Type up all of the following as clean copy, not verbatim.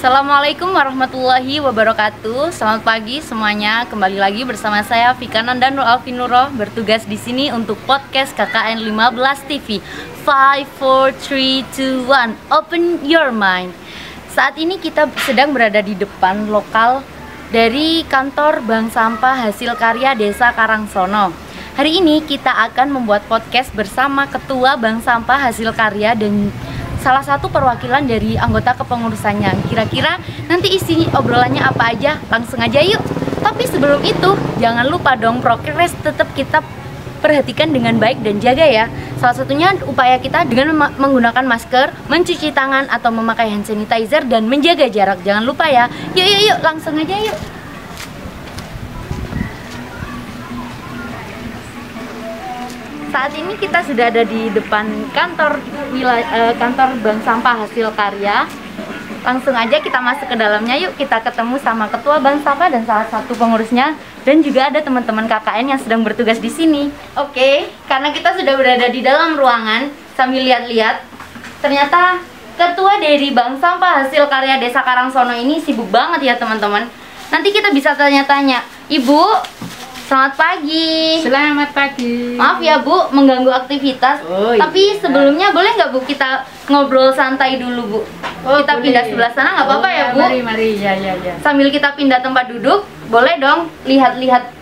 Assalamualaikum warahmatullahi wabarakatuh. Selamat pagi semuanya. Kembali lagi bersama saya Fikana dan Nur Alvinuro bertugas di sini untuk podcast KKN 15 TV. 5 4 3 2 1. Open your mind. Saat ini kita sedang berada di depan lokal dari kantor Bank Sampah Hasil Karya Desa Karangsono. Hari ini kita akan membuat podcast bersama Ketua Bank Sampah Hasil Karya dan salah satu perwakilan dari anggota kepengurusannya. Kira-kira nanti isi obrolannya apa aja? Langsung aja yuk. Tapi sebelum itu, jangan lupa dong prokes tetap kita perhatikan dengan baik dan jaga ya. Salah satunya upaya kita dengan menggunakan masker, mencuci tangan atau memakai hand sanitizer dan menjaga jarak. Jangan lupa ya. Yuk, langsung aja yuk. Saat ini kita sudah ada di depan kantor Bank Sampah Hasil Karya. Langsung aja kita masuk ke dalamnya yuk. Kita ketemu sama Ketua Bank Sampah dan salah satu pengurusnya, dan juga ada teman-teman KKN yang sedang bertugas di sini. Oke, karena kita sudah berada di dalam ruangan sambil lihat-lihat, ternyata Ketua dari Bank Sampah Hasil Karya Desa Karangsono ini sibuk banget ya teman-teman. Nanti kita bisa tanya-tanya. Ibu, selamat pagi. Selamat pagi. Maaf ya Bu, mengganggu aktivitas. Tapi sebelumnya boleh nggak Bu kita ngobrol santai dulu Bu? Kita boleh. pindah sebelah sana nggak apa-apa ya Bu? Mari, ya. Sambil kita pindah tempat duduk, boleh dong lihat-lihat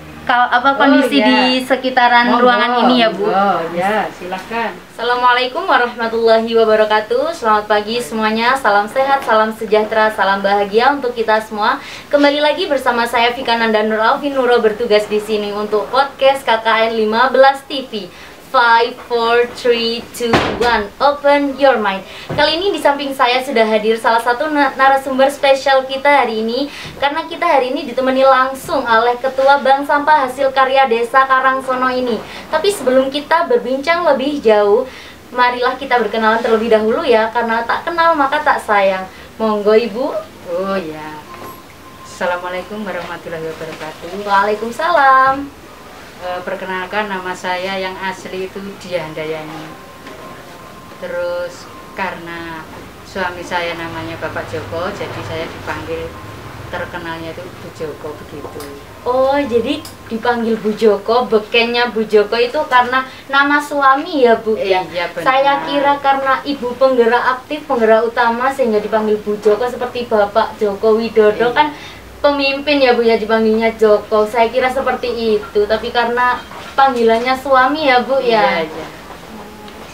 kondisi di sekitaran ruangan ini ya Bu? Oh ya, silakan. Assalamualaikum warahmatullahi wabarakatuh. Selamat pagi semuanya. Salam sehat, salam sejahtera, salam bahagia untuk kita semua. Kembali lagi bersama saya Fikana dan Nur Alvinuro bertugas di sini untuk podcast KKN 15 TV. 5 4 3 2 1. Open your mind. Kali ini di samping saya sudah hadir salah satu narasumber spesial kita hari ini, karena kita hari ini ditemani langsung oleh Ketua Bank Sampah Hasil Karya Desa Karangsono ini. Tapi sebelum kita berbincang lebih jauh, marilah kita berkenalan terlebih dahulu ya, karena tak kenal maka tak sayang. Monggo Ibu. Oh ya. Assalamualaikum warahmatullahi wabarakatuh. Waalaikumsalam. Perkenalkan, nama saya yang asli itu Diah Handayani. Terus karena suami saya namanya Bapak Joko, jadi saya dipanggil, terkenalnya itu Bu Joko begitu. Oh, jadi dipanggil Bu Joko, bekennya Bu Joko itu karena nama suami ya Bu ya? Iya benar. Saya kira karena ibu penggerak aktif, penggerak utama sehingga dipanggil Bu Joko, seperti Bapak Joko Widodo kan pemimpin ya Bu ya, dipanggilnya Joko. Saya kira seperti itu, tapi karena panggilannya suami ya Bu ya? Iya.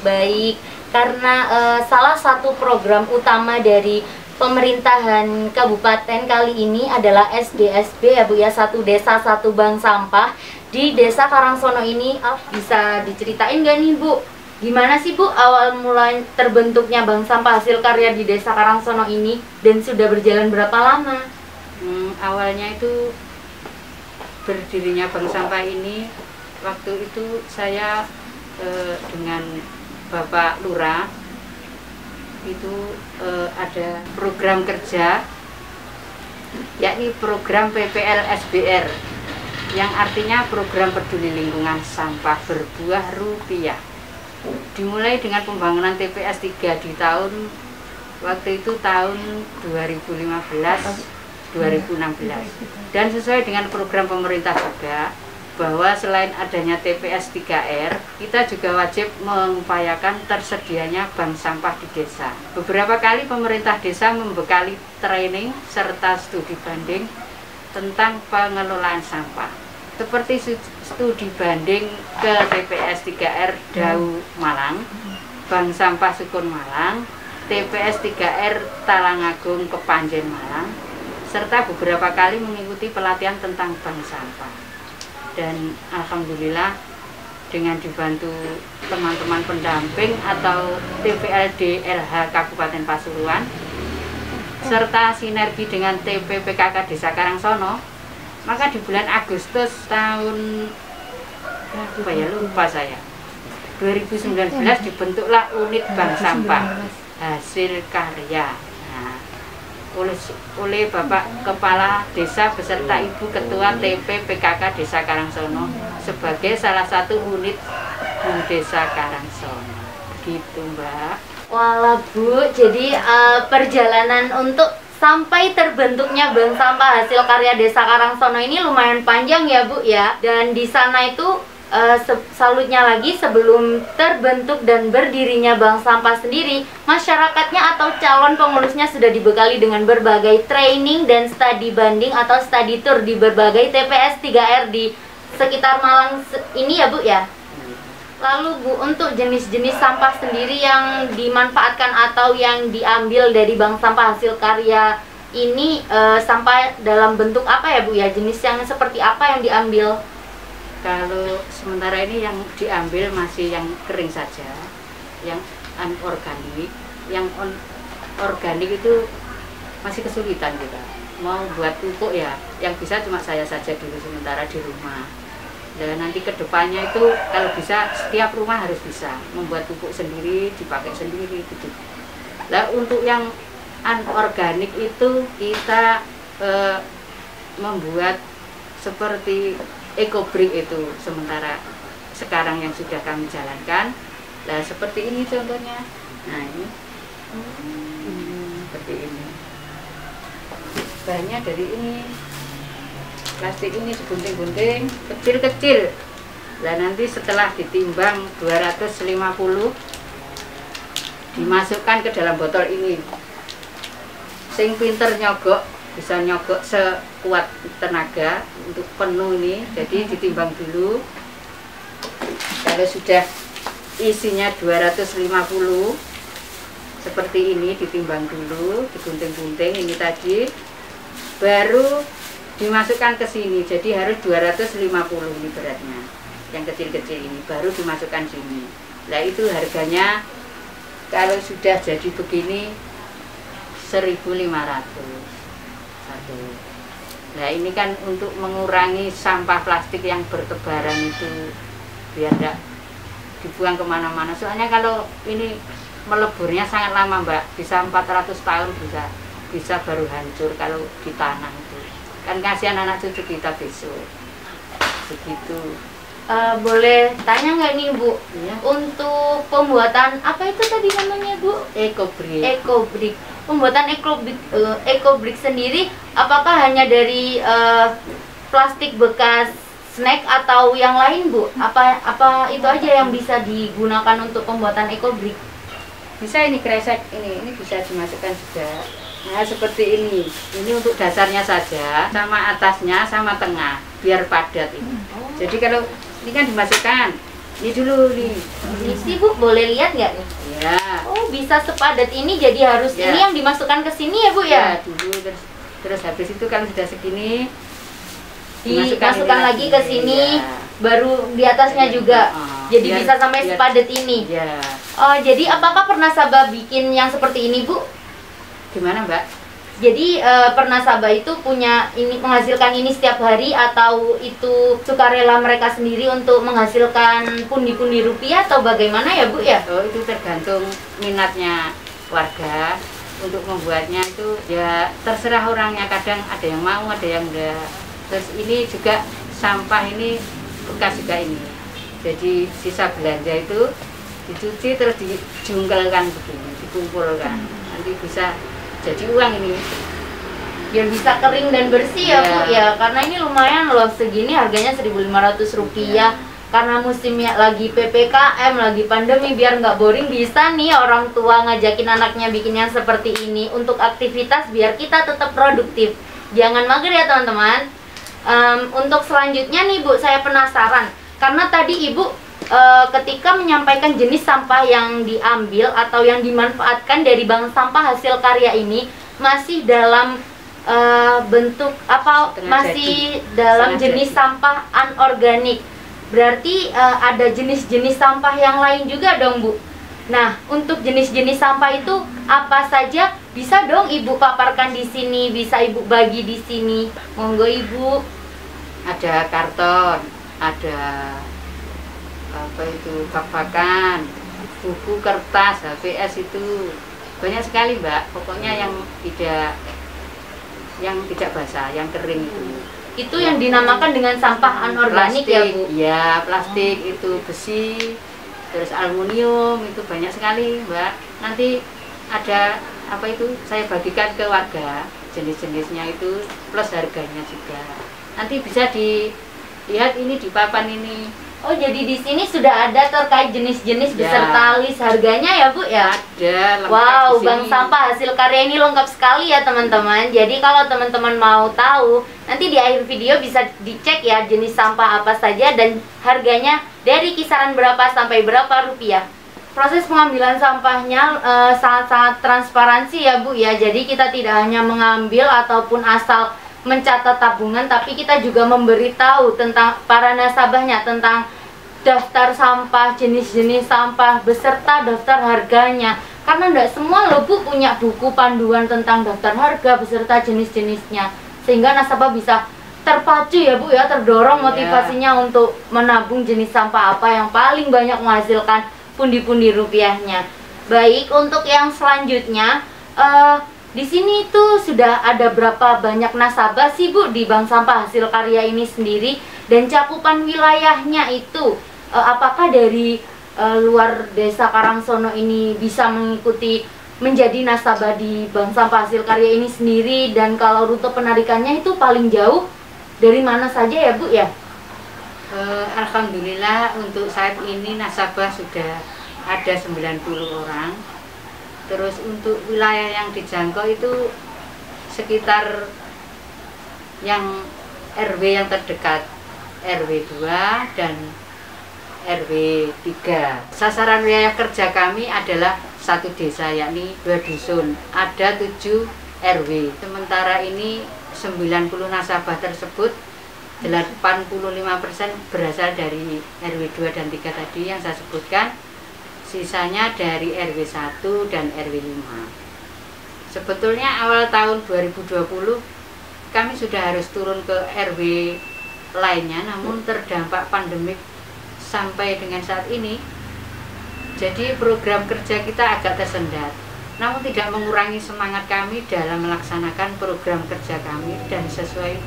Baik, karena salah satu program utama dari pemerintahan kabupaten kali ini adalah SDSB ya Bu ya, satu desa satu bank sampah di Desa Karangsono ini. Bisa diceritain gak nih Bu, gimana sih Bu awal mulai terbentuknya Bank Sampah Hasil Karya di Desa Karangsono ini, dan sudah berjalan berapa lama? Awalnya itu berdirinya Bank Sampah ini, waktu itu saya dengan Bapak Lurah itu ada program kerja, yakni program PPL SBR, yang artinya program peduli lingkungan sampah berbuah rupiah. Dimulai dengan pembangunan TPS 3 di waktu itu tahun 2015 2016, dan sesuai dengan program pemerintah juga, bahwa selain adanya TPS 3R, kita juga wajib mengupayakan tersedianya bank sampah di desa. Beberapa kali pemerintah desa membekali training serta studi banding tentang pengelolaan sampah, seperti studi banding ke TPS 3R Dau Malang, Bank Sampah Sukun Malang, TPS 3R Talangagung Kepanjen Malang, serta beberapa kali mengikuti pelatihan tentang bank sampah. Dan alhamdulillah dengan dibantu teman-teman pendamping atau TPLD LH Kabupaten Pasuruan serta sinergi dengan TPPKK Desa Karangsono, maka di bulan Agustus tahun lupa saya 2019 dibentuklah unit bank sampah hasil karya oleh Bapak Kepala Desa beserta Ibu Ketua TPPKK Desa Karangsono sebagai salah satu unit Desa Karangsono. Gitu Mbak. Walah Bu, jadi perjalanan untuk sampai terbentuknya bank sampah hasil karya Desa Karangsono ini lumayan panjang ya Bu ya. Dan di sana itu salutnya lagi, sebelum terbentuk dan berdirinya bank sampah sendiri, masyarakatnya atau calon pengurusnya sudah dibekali dengan berbagai training dan studi banding atau study tour di berbagai TPS 3R di sekitar Malang ini ya Bu ya. Lalu Bu, untuk jenis-jenis sampah sendiri yang dimanfaatkan atau yang diambil dari bank sampah hasil karya ini, sampah dalam bentuk apa ya Bu ya? Jenis yang seperti apa yang diambil? Kalau sementara ini yang diambil masih yang kering saja, yang anorganik. Yang organik itu masih kesulitan kita. Mau buat pupuk ya, yang bisa cuma saya saja dulu sementara di rumah. Dan nanti kedepannya itu kalau bisa setiap rumah harus bisa membuat pupuk sendiri, dipakai sendiri gitu. Nah untuk yang anorganik itu kita membuat seperti EcoBrick itu sementara sekarang yang sudah kami jalankan. Nah seperti ini contohnya. Nah ini seperti ini. Bahannya dari ini. Plastik ini segunting-gunting kecil-kecil. Nah nanti setelah ditimbang 250 dimasukkan ke dalam botol ini. Sing pinter nyogok bisa nyogok sekuat tenaga untuk penuh ini. Jadi ditimbang dulu. Kalau sudah isinya 250 seperti ini, ditimbang dulu, digunting-gunting ini tadi, baru dimasukkan ke sini. Jadi harus 250 ini beratnya, yang kecil-kecil ini baru dimasukkan sini. Nah itu harganya kalau sudah jadi begini 1.500 satu. Nah ini kan untuk mengurangi sampah plastik yang bertebaran itu, biar tidak dibuang kemana-mana. Soalnya kalau ini meleburnya sangat lama Mbak, bisa 400 tahun bisa baru hancur kalau di tanah itu. Kan kasihan anak cucu kita besok. Begitu. Boleh tanya nggak nih Bu? Ya. Untuk pembuatan apa itu tadi namanya Bu? EcoBrick. EcoBrick. Pembuatan EcoBrick sendiri apakah hanya dari plastik bekas snack atau yang lain Bu? Apa itu aja yang bisa digunakan untuk pembuatan EcoBrick? Bisa ini kresek ini bisa dimasukkan juga. Nah seperti ini untuk dasarnya saja, sama atasnya sama tengah biar padat ini. Jadi kalau ini kan dimasukkan ini dulu nih. Ini sih Bu, boleh lihat nggak nih? Ya. Oh bisa sepadat ini, jadi harus Ya. ini yang dimasukkan ke sini ya Bu ya? Ya dulu terus habis itu kalau sudah segini dimasukkan lagi ke sini, ya. baru di atasnya juga. Jadi bisa sampai sepadat ini. Ya. Oh jadi apakah pernah Sabah bikin yang seperti ini Bu? Gimana Mbak? Jadi pernah Sabah itu punya ini, menghasilkan ini setiap hari, atau itu sukarela mereka sendiri untuk menghasilkan pundi-pundi rupiah, atau bagaimana ya Bu ya? Oh itu tergantung minatnya warga untuk membuatnya, itu ya terserah orangnya. Kadang ada yang mau, ada yang enggak. Terus ini juga sampah ini bekas juga ini. Jadi sisa belanja itu dicuci terus dijungkelkan begini, dikumpulkan. Nanti bisa jadi uang ini. Biar bisa kering dan bersih ya Bu ya. Karena ini lumayan loh, segini harganya Rp1.500. Karena musimnya lagi PPKM, lagi pandemi, biar nggak boring bisa nih orang tua ngajakin anaknya bikin yang seperti ini untuk aktivitas biar kita tetap produktif. Jangan mager ya teman-teman. Untuk selanjutnya nih Bu, saya penasaran. Karena tadi Ibu ketika menyampaikan jenis sampah yang diambil atau yang dimanfaatkan dari bank sampah hasil karya ini masih dalam bentuk apa? Masih dalam jenis sampah anorganik. Berarti ada jenis-jenis sampah yang lain juga dong Bu. Nah, untuk jenis-jenis sampah itu apa saja? Bisa dong Ibu paparkan di sini, bisa Ibu bagi di sini. Monggo Ibu. Ada karton, ada apa itu, bak-bakan, buku, kertas, HVS, itu banyak sekali Mbak. Pokoknya yang tidak basah, yang kering itu Yang dinamakan dengan sampah anorganik plastik, ya Bu? Ya plastik, itu besi, terus aluminium, itu banyak sekali Mbak. Nanti ada apa itu saya bagikan ke warga, jenis-jenisnya itu plus harganya juga. Nanti bisa dilihat ini di papan ini. Oh, jadi di sini sudah ada terkait jenis-jenis beserta list harganya ya Bu ya? Ada, lengkap. Wow, di sini. Bank Sampah Hasil Karya ini lengkap sekali ya teman-teman. Jadi kalau teman-teman mau tahu, nanti di akhir video bisa dicek ya jenis sampah apa saja dan harganya dari kisaran berapa sampai berapa rupiah. Proses pengambilan sampahnya sangat-sangat transparansi ya Bu ya. Jadi kita tidak hanya mengambil ataupun asal mencatat tabungan, tapi kita juga memberitahu tentang para nasabahnya tentang daftar sampah, jenis-jenis sampah beserta daftar harganya. Karena tidak semua loh Bu punya buku panduan tentang daftar harga beserta jenis-jenisnya, sehingga nasabah bisa terpacu ya Bu ya, terdorong motivasinya untuk menabung jenis sampah apa yang paling banyak menghasilkan pundi-pundi rupiahnya. Baik, untuk yang selanjutnya di sini tuh sudah ada berapa banyak nasabah sih Bu di Bank Sampah Hasil Karya ini sendiri, dan cakupan wilayahnya itu apakah dari luar Desa Karangsono ini bisa mengikuti menjadi nasabah di Bank Sampah Hasil Karya ini sendiri, dan kalau rute penarikannya itu paling jauh dari mana saja ya Bu ya? Alhamdulillah untuk saat ini nasabah sudah ada 90 orang. Terus untuk wilayah yang dijangkau itu sekitar yang RW yang terdekat, RW 2 dan RW 3. Sasaran wilayah kerja kami adalah satu desa, yakni 2 dusun, ada 7 RW. Sementara ini 90 nasabah tersebut 85% berasal dari RW 2 dan 3 tadi yang saya sebutkan. Sisanya dari RW 1 dan RW 5. Sebetulnya awal tahun 2020 kami sudah harus turun ke RW lainnya, namun terdampak pandemik sampai dengan saat ini. Jadi program kerja kita agak tersendat, namun tidak mengurangi semangat kami dalam melaksanakan program kerja kami dan sesuai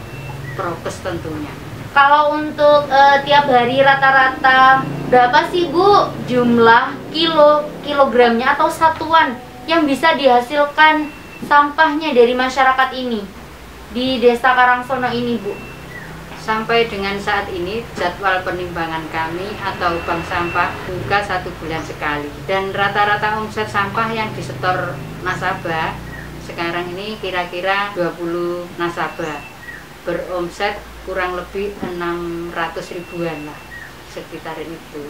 prokes tentunya. Kalau untuk tiap hari rata-rata berapa sih Bu jumlah kilogramnya atau satuan yang bisa dihasilkan sampahnya dari masyarakat ini di Desa Karangsono ini Bu? Sampai dengan saat ini jadwal penimbangan kami atau bank sampah buka 1 bulan sekali, dan rata-rata omset sampah yang disetor nasabah sekarang ini kira-kira 20 nasabah beromset kurang lebih 600 ribuan lah, sekitar itu.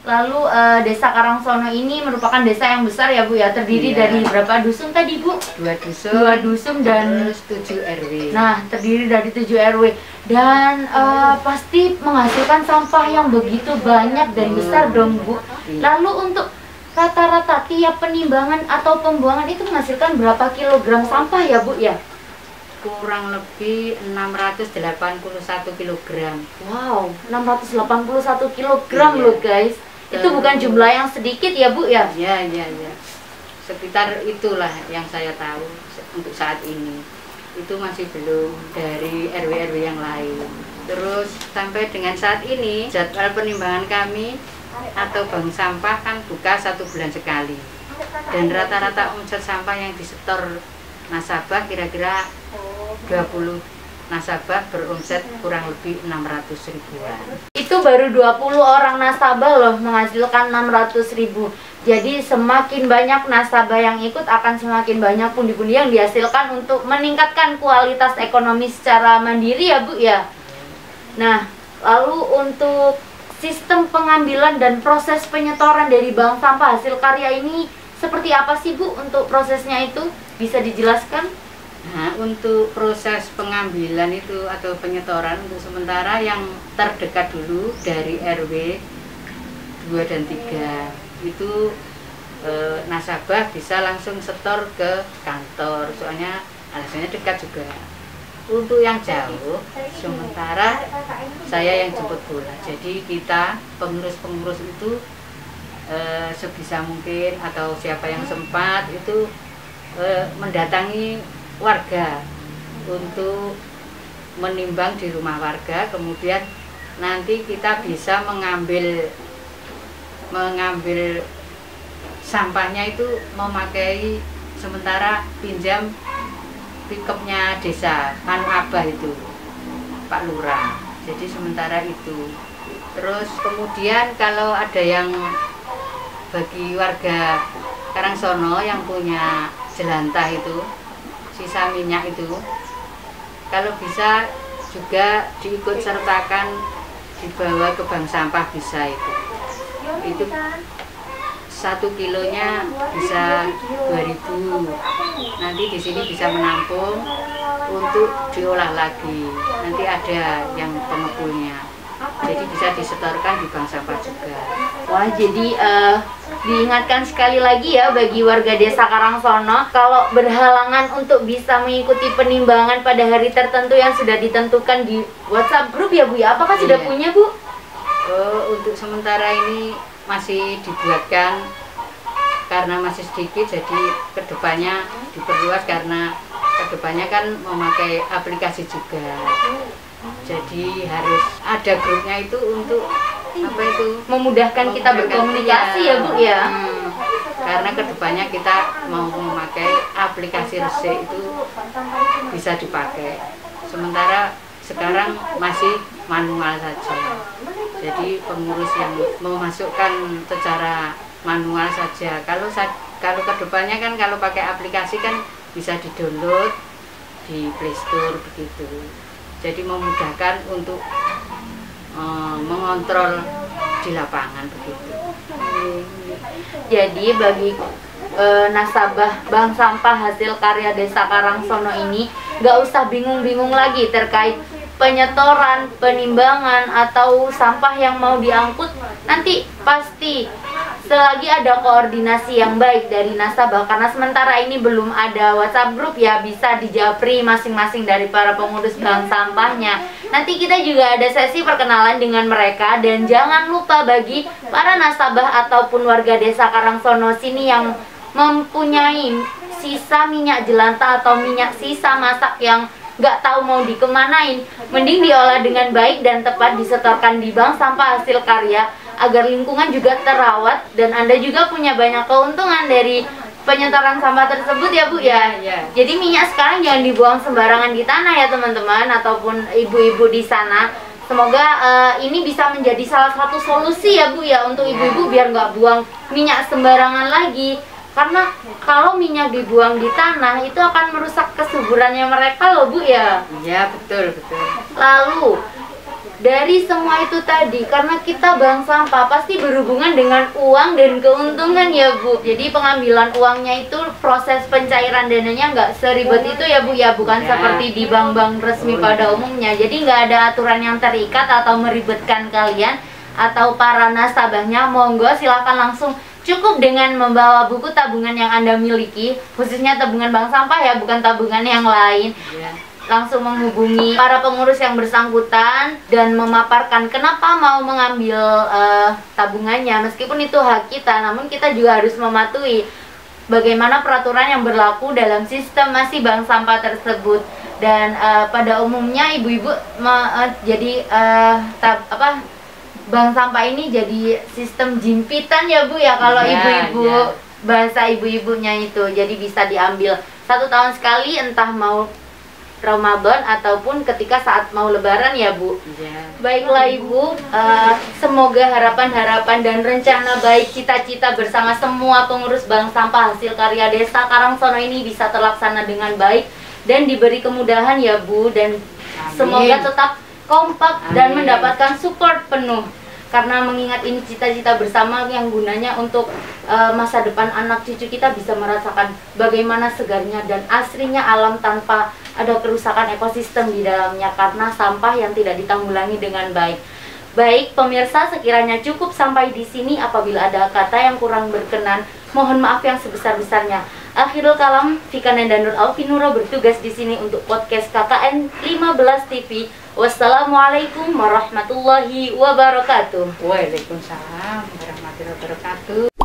Lalu Desa Karangsono ini merupakan desa yang besar ya Bu ya, terdiri dari berapa dusun tadi Bu? 2 dusun. 2 dusun dan 7 RW. Nah, terdiri dari 7 RW dan pasti menghasilkan sampah yang begitu banyak dan besar dong Bu. Lalu untuk rata-rata tiap penimbangan atau pembuangan itu menghasilkan berapa kilogram sampah ya Bu ya? Kurang lebih 681 kg. Wow, 681 kilogram loh guys. Itu bukan jumlah yang sedikit ya Bu ya? Ya. Sekitar itulah yang saya tahu untuk saat ini. Itu masih belum dari RW-RW yang lain. Terus sampai dengan saat ini jadwal penimbangan kami atau bank sampah kan buka 1 bulan sekali. Dan rata-rata omset sampah yang disetor nasabah kira-kira 20 nasabah beromset kurang lebih 600 ribuan. Itu baru 20 orang nasabah loh menghasilkan 600 ribu. Jadi semakin banyak nasabah yang ikut akan semakin banyak pundi-pundi yang dihasilkan untuk meningkatkan kualitas ekonomi secara mandiri ya Bu ya. Nah, lalu untuk sistem pengambilan dan proses penyetoran dari Bank Sampah Hasil Karya ini seperti apa sih Bu untuk prosesnya itu? Bisa dijelaskan? Nah, untuk proses pengambilan itu atau penyetoran untuk sementara yang terdekat dulu dari RW 2 dan 3 itu nasabah bisa langsung setor ke kantor, soalnya alasannya dekat juga. Untuk yang jauh, sementara saya yang jemput bola. Jadi kita pengurus-pengurus itu sebisa mungkin atau siapa yang sempat itu mendatangi warga untuk menimbang di rumah warga, kemudian nanti kita bisa mengambil sampahnya itu memakai sementara pinjam pickupnya desa Manu Abah itu Pak Lurah. Jadi sementara itu. Terus kemudian kalau ada yang bagi warga Karangsono yang punya jelantah itu, sisa minyak itu, kalau bisa juga diikut sertakan dibawa ke bank sampah bisa itu. Itu 1 kilonya bisa 2.000. Nanti di sini bisa menampung untuk diolah lagi. Nanti ada yang pengepulnya. Jadi bisa disetorkan di bank sampah juga. Wah, jadi diingatkan sekali lagi ya bagi warga desa Karangsono, kalau berhalangan untuk bisa mengikuti penimbangan pada hari tertentu yang sudah ditentukan di WhatsApp grup ya Bu ya. Apakah sudah punya Bu? Untuk sementara ini masih dibuatkan karena masih sedikit, jadi kedepannya diperluas karena kedepannya kan memakai aplikasi juga. Jadi harus ada grupnya itu untuk apa itu Memudahkan kita berkomunikasi ya Bu ya. Karena kedepannya kita mau memakai aplikasi resik itu bisa dipakai. Sementara sekarang masih manual saja. Jadi pengurus yang memasukkan secara manual saja. Kalau kedepannya kan kalau pakai aplikasi kan bisa di-download di Play Store begitu. Jadi memudahkan untuk mengontrol di lapangan begitu. Jadi bagi nasabah bank sampah hasil karya desa Karangsono ini nggak usah bingung-bingung lagi terkait penyetoran, penimbangan atau sampah yang mau diangkut. Nanti pasti selagi ada koordinasi yang baik dari nasabah, karena sementara ini belum ada WhatsApp grup ya, bisa dijapri masing-masing dari para pengurus bank sampahnya. Nanti kita juga ada sesi perkenalan dengan mereka. Dan jangan lupa bagi para nasabah ataupun warga desa Karangsono sini yang mempunyai sisa minyak jelantah atau minyak sisa masak yang nggak tahu mau dikemanain, mending diolah dengan baik dan tepat, disetorkan di bank sampah hasil karya agar lingkungan juga terawat dan Anda juga punya banyak keuntungan dari penyetoran sampah tersebut ya Bu ya. Jadi minyak sekarang jangan dibuang sembarangan di tanah ya teman-teman, ataupun ibu-ibu di sana. Semoga ini bisa menjadi salah satu solusi ya Bu ya, untuk ibu-ibu biar nggak buang minyak sembarangan lagi. Karena kalau minyak dibuang di tanah itu akan merusak kesuburannya mereka loh Bu ya. Iya betul. Lalu dari semua itu tadi, karena kita bank sampah pasti berhubungan dengan uang dan keuntungan ya Bu. Jadi pengambilan uangnya itu proses pencairan dananya nggak seribet itu ya Bu ya, bukan seperti di bank-bank resmi pada umumnya. Jadi nggak ada aturan yang terikat atau meribetkan kalian atau para nasabahnya. Monggo silakan langsung, cukup dengan membawa buku tabungan yang Anda miliki, khususnya tabungan bank sampah ya, bukan tabungan yang lain. Langsung menghubungi para pengurus yang bersangkutan dan memaparkan kenapa mau mengambil tabungannya. Meskipun itu hak kita, namun kita juga harus mematuhi bagaimana peraturan yang berlaku dalam sistem masih bank sampah tersebut. Dan pada umumnya ibu-ibu bank sampah ini jadi sistem jimpitan ya Bu ya, kalau ibu-ibu bahasa ibu-ibunya itu. Jadi bisa diambil 1 tahun sekali, entah mau Ramadan ataupun ketika saat mau Lebaran ya Bu. Baiklah Ibu, semoga harapan-harapan dan rencana baik cita-cita bersama semua pengurus bank sampah hasil karya desa Karangsono ini bisa terlaksana dengan baik dan diberi kemudahan ya Bu. Dan semoga tetap kompak dan mendapatkan support penuh, karena mengingat ini cita-cita bersama yang gunanya untuk masa depan anak cucu kita bisa merasakan bagaimana segarnya dan asrinya alam tanpa ada kerusakan ekosistem di dalamnya karena sampah yang tidak ditanggulangi dengan baik. Baik pemirsa, sekiranya cukup sampai di sini. Apabila ada kata yang kurang berkenan, mohon maaf yang sebesar-besarnya. Akhirul kalam, Fika Nandanul Alfinuro bertugas di sini untuk podcast KKN 15 TV. Wassalamualaikum warahmatullahi wabarakatuh. Waalaikumsalam warahmatullahi wabarakatuh.